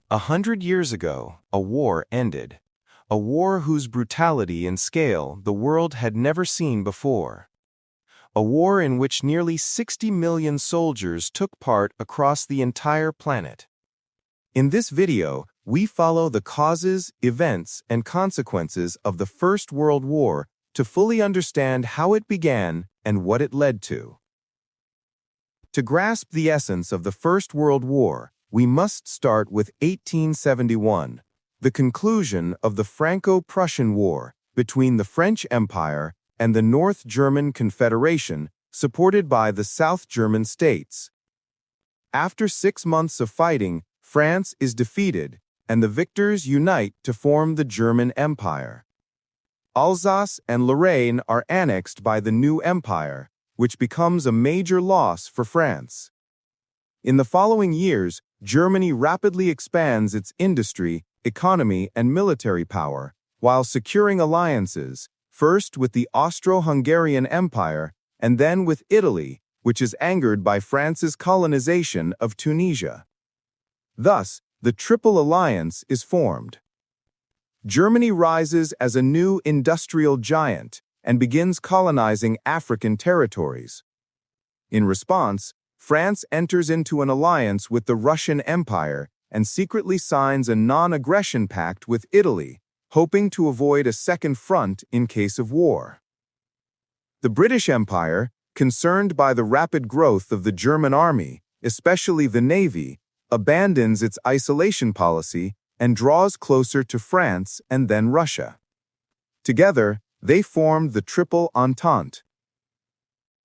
100 years ago, a war ended. A war whose brutality and scale the world had never seen before. A war in which nearly 60 million soldiers took part across the entire planet. In this video, we follow the causes, events, and consequences of the First World War to fully understand how it began and what it led to. To grasp the essence of the First World War, we must start with 1871, the conclusion of the Franco-Prussian War between the French Empire and the North German Confederation, supported by the South German states. After 6 months of fighting, France is defeated, and the victors unite to form the German Empire. Alsace and Lorraine are annexed by the new empire, which becomes a major loss for France. In the following years, Germany rapidly expands its industry, economy, and military power, while securing alliances, first with the Austro-Hungarian Empire, and then with Italy, which is angered by France's colonization of Tunisia. Thus, the Triple Alliance is formed. Germany rises as a new industrial giant and begins colonizing African territories. In response, France enters into an alliance with the Russian Empire and secretly signs a non-aggression pact with Italy, hoping to avoid a second front in case of war. The British Empire, concerned by the rapid growth of the German army, especially the navy, abandons its isolation policy and draws closer to France and then Russia. Together, they formed the Triple Entente.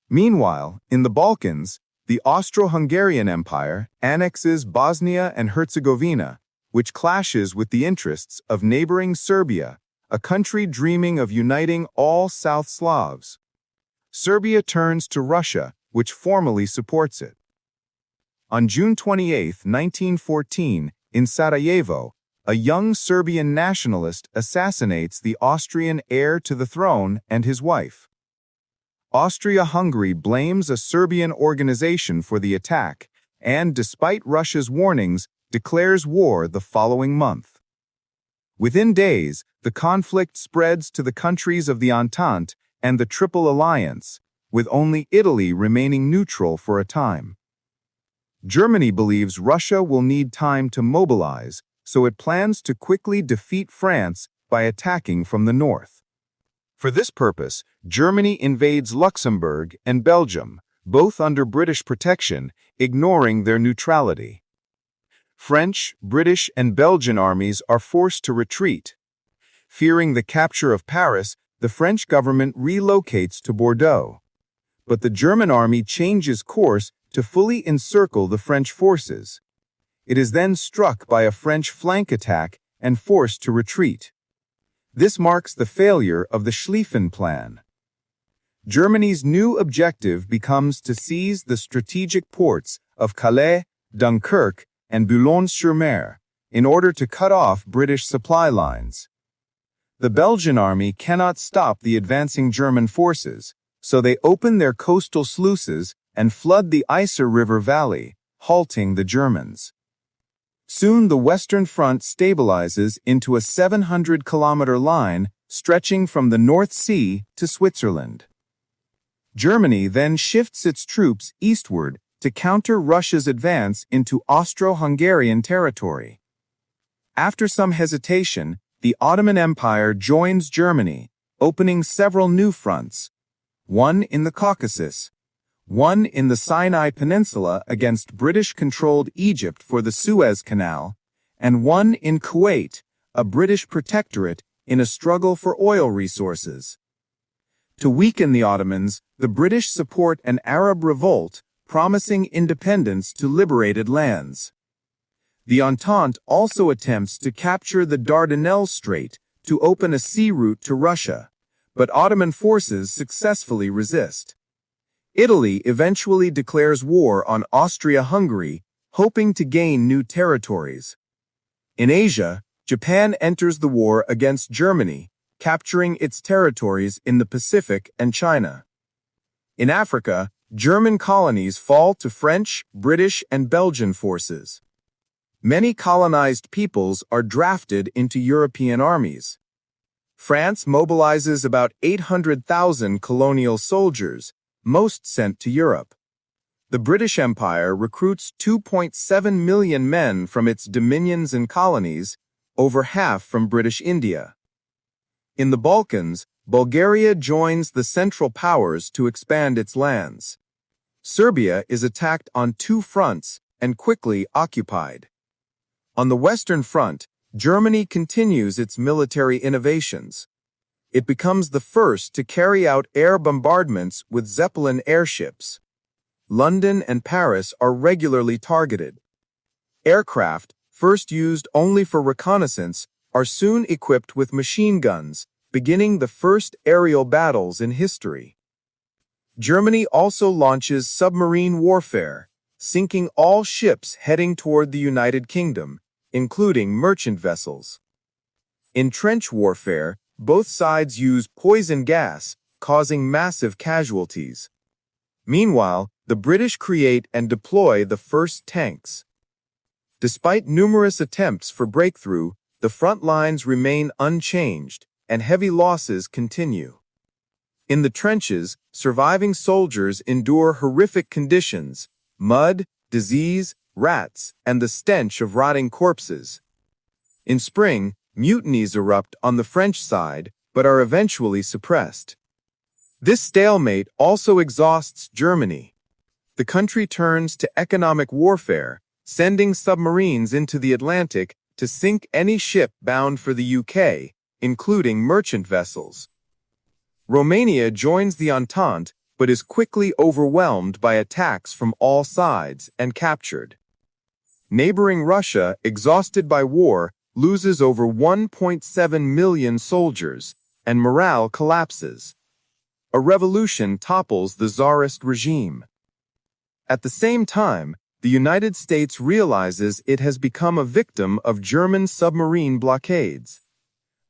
Meanwhile, in the Balkans, the Austro-Hungarian Empire annexes Bosnia and Herzegovina, which clashes with the interests of neighboring Serbia, a country dreaming of uniting all South Slavs. Serbia turns to Russia, which formally supports it. On June 28, 1914, in Sarajevo, a young Serbian nationalist assassinates the Austrian heir to the throne and his wife. Austria-Hungary blames a Serbian organization for the attack and, despite Russia's warnings, declares war the following month. Within days, the conflict spreads to the countries of the Entente and the Triple Alliance, with only Italy remaining neutral for a time. Germany believes Russia will need time to mobilize, so it plans to quickly defeat France by attacking from the north. For this purpose, Germany invades Luxembourg and Belgium, both under British protection, ignoring their neutrality. French, British, and Belgian armies are forced to retreat. Fearing the capture of Paris, the French government relocates to Bordeaux. But the German army changes course to fully encircle the French forces. It is then struck by a French flank attack and forced to retreat. This marks the failure of the Schlieffen Plan. Germany's new objective becomes to seize the strategic ports of Calais, Dunkirk, and Boulogne-sur-Mer in order to cut off British supply lines. The Belgian army cannot stop the advancing German forces, so they open their coastal sluices and flood the Isar River Valley, halting the Germans. Soon the Western Front stabilizes into a 700-kilometer line stretching from the North Sea to Switzerland. Germany then shifts its troops eastward to counter Russia's advance into Austro-Hungarian territory. After some hesitation, the Ottoman Empire joins Germany, opening several new fronts, one in the Caucasus, one in the Sinai Peninsula against British-controlled Egypt for the Suez Canal, and one in Kuwait, a British protectorate in a struggle for oil resources. To weaken the Ottomans, the British support an Arab revolt promising independence to liberated lands. The Entente also attempts to capture the Dardanelles Strait to open a sea route to Russia, but Ottoman forces successfully resist. Italy eventually declares war on Austria-Hungary, hoping to gain new territories. In Asia, Japan enters the war against Germany, capturing its territories in the Pacific and China. In Africa, German colonies fall to French, British, and Belgian forces. Many colonized peoples are drafted into European armies. France mobilizes about 800,000 colonial soldiers, most sent to Europe. The British Empire recruits 2.7 million men from its dominions and colonies, over half from British India. In the Balkans, Bulgaria joins the Central Powers to expand its lands. Serbia is attacked on two fronts and quickly occupied. On the Western Front, Germany continues its military innovations. It becomes the first to carry out air bombardments with Zeppelin airships. London and Paris are regularly targeted. Aircraft, first used only for reconnaissance, are soon equipped with machine guns, beginning the first aerial battles in history. Germany also launches submarine warfare, sinking all ships heading toward the United Kingdom, including merchant vessels. In trench warfare, both sides use poison gas, causing massive casualties. Meanwhile, the British create and deploy the first tanks. Despite numerous attempts for breakthrough, the front lines remain unchanged, and heavy losses continue. In the trenches, surviving soldiers endure horrific conditions: mud, disease, rats, and the stench of rotting corpses. In spring, mutinies erupt on the French side, but are eventually suppressed. This stalemate also exhausts Germany. The country turns to economic warfare, sending submarines into the Atlantic to sink any ship bound for the UK, including merchant vessels. Romania joins the Entente, but is quickly overwhelmed by attacks from all sides and captured. Neighboring Russia, exhausted by war, loses over 1.7 million soldiers, and morale collapses. A revolution topples the Tsarist regime. At the same time, the United States realizes it has become a victim of German submarine blockades.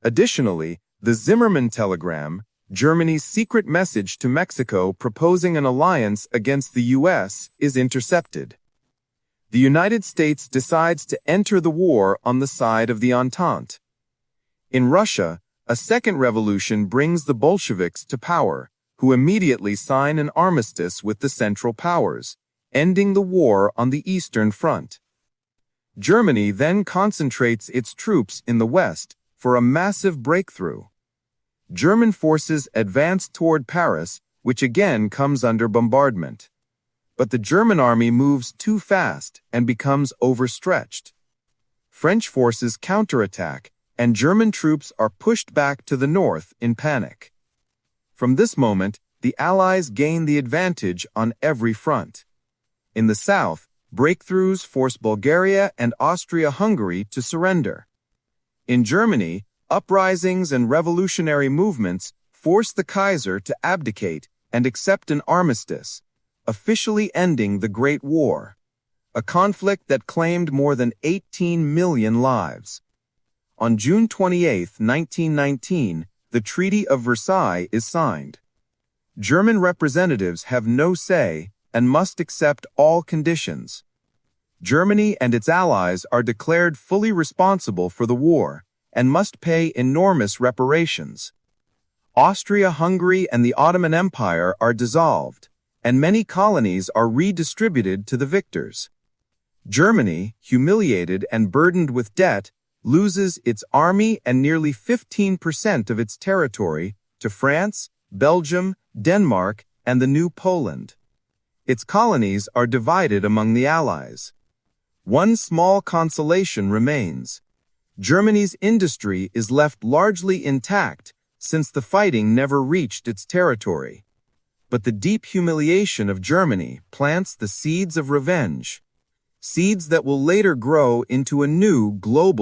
Additionally, the Zimmermann telegram, Germany's secret message to Mexico proposing an alliance against the U.S., is intercepted. The United States decides to enter the war on the side of the Entente. In Russia, a second revolution brings the Bolsheviks to power, who immediately sign an armistice with the Central Powers, ending the war on the Eastern Front. Germany then concentrates its troops in the West for a massive breakthrough. German forces advance toward Paris, which again comes under bombardment. But the German army moves too fast and becomes overstretched. French forces counterattack, and German troops are pushed back to the north in panic. From this moment, the Allies gain the advantage on every front. In the south, breakthroughs force Bulgaria and Austria-Hungary to surrender. In Germany, uprisings and revolutionary movements force the Kaiser to abdicate and accept an armistice, officially ending the Great War, a conflict that claimed more than 18 million lives. On June 28, 1919, the Treaty of Versailles is signed. German representatives have no say and must accept all conditions. Germany and its allies are declared fully responsible for the war and must pay enormous reparations. Austria-Hungary and the Ottoman Empire are dissolved, and many colonies are redistributed to the victors. Germany, humiliated and burdened with debt, loses its army and nearly 15% of its territory to France, Belgium, Denmark, and the New Poland. Its colonies are divided among the Allies. One small consolation remains. Germany's industry is left largely intact since the fighting never reached its territory. But the deep humiliation of Germany plants the seeds of revenge, seeds that will later grow into a new global